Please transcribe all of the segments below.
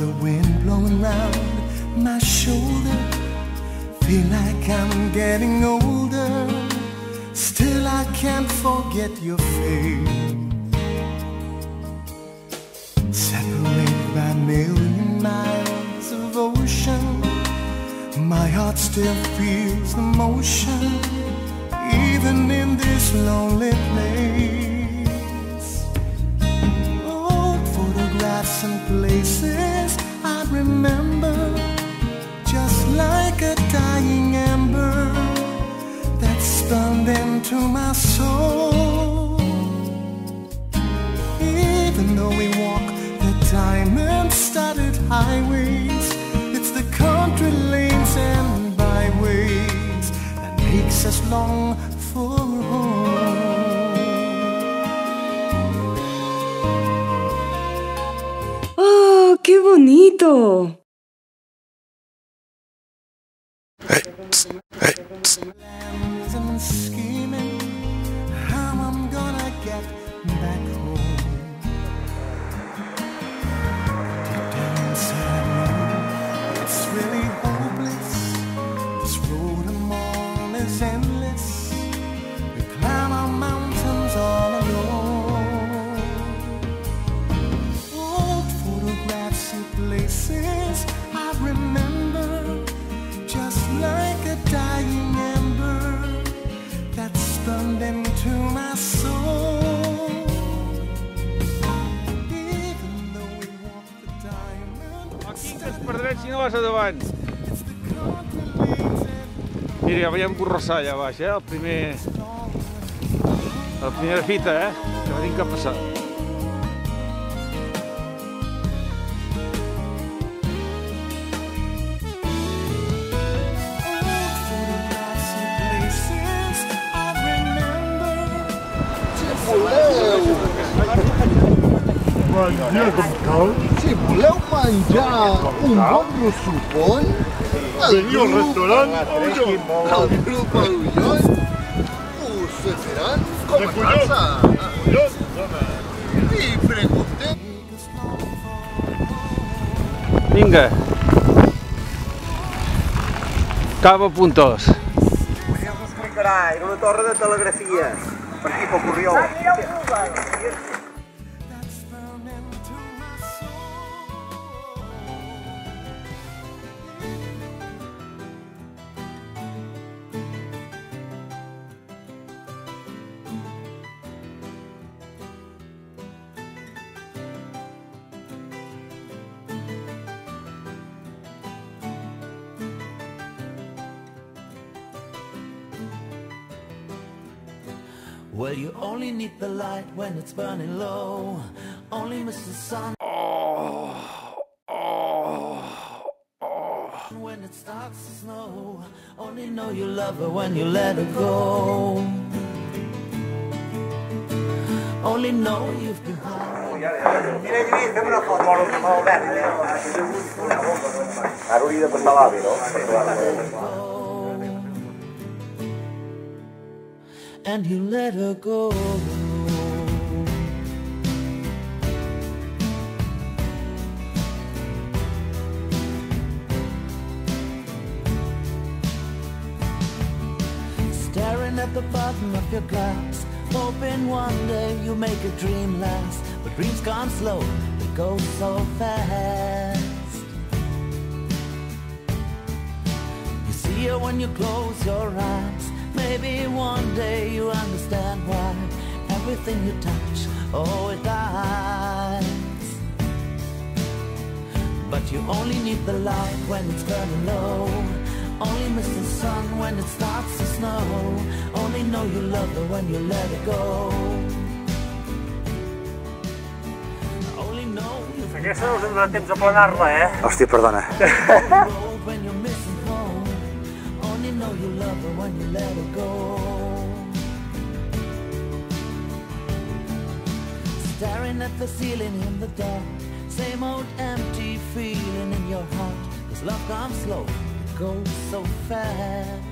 the wind blowing round my shoulder. Feel like I'm getting older. Still I can't forget your face. Separated by a million miles of ocean, my heart still feels the motion, even in this lonely place. Old photographs and places I remember, just like a dying ember that's spun into my soul. Even though we walk the diamond-studded highways, it's the country lanes and byways that makes us long for home. ¡Oh, qué bonito! Plans and scheming how I'm gonna get back home. Deep down inside I know it's really hopeless. This road I'm on is endless. We climb our mountains all alone. Old photographs and places I remember, just like a dying ember that's spun into my soul. Even though we walk the diamond, Aquí que es per dret si no vas a davant. Mira, ja veiem Borrassà allà baix, la primera fita, que venim cap a passar. Si voleu menjar un bon rossopont, Veniu al restaurant el grup Agullón us serviran com a casa. I preguntem. Vinga. Cava Puntos. Ja us explicarà, era una torre de telegrafies, per aquí pel Corriol. Well, you only need the light when it's burning low. Only miss the sun when it starts to snow. Only know you love her when you let her go. Only know you've been high. Mira, Lluís, fem una foto amb l'Albert. Ara hauria de passar l'avi, no? And you let her go. Staring at the bottom of your glass, hoping one day you make a dream last. But dreams gone slow, they go so fast. You see her when you close your eyes. Maybe one day you understand why everything you touch, oh, it dies. But you only need the light when it's burning low. Only miss the sun when it starts to snow. Only know you love her when you let it go. Only know you. Aquesta no us hem donat temps a planar-la, Hòstia, perdona. when you're missing home. Only know you love her when you let her go. Staring at the ceiling in the dark, same old empty feeling in your heart. 'Cause love comes slow, it goes so fast.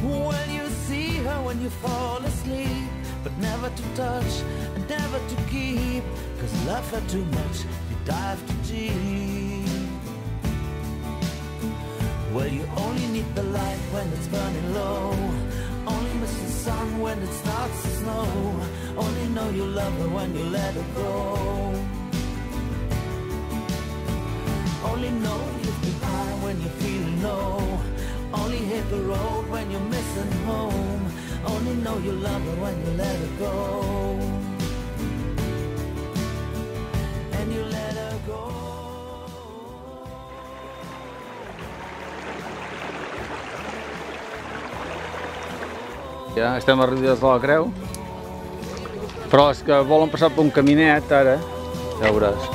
Well, you see her when you fall asleep, but never to touch and never to keep, 'cause love her too much, you dive too deep. Well, you only need the light when it's burning low, only miss the sun when it starts to snow, only know you love her when you let her go. Only know you've been high when you're feeling low, only hit the road when you're missing home, only know you love her when you let her go. And you let her go. Ja estem arribats a la creu, però és que volen passar per un caminet ara, ja veuràs.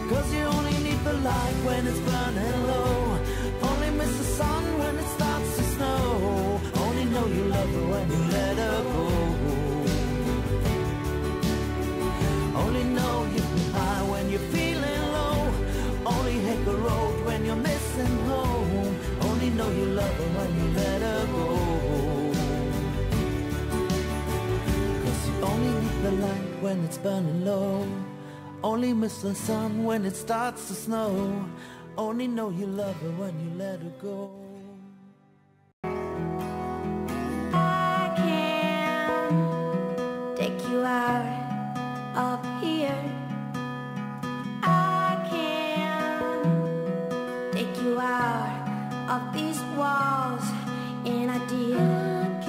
Cause you only need the light when it's burning low, only miss the sun when it starts to snow, only know you love her when you let her go. Only know you've been high when you're feeling low, only hit the road when you're missing home, only know you love her when you let her go. Cause you only need the light when it's burning low, only miss the sun when it starts to snow, only know you love her when you let her go. I can take you out of here. I can take you out of these walls, and I did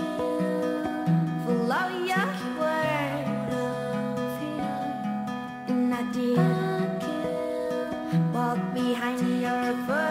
follow your word, and I did walk behind your foot.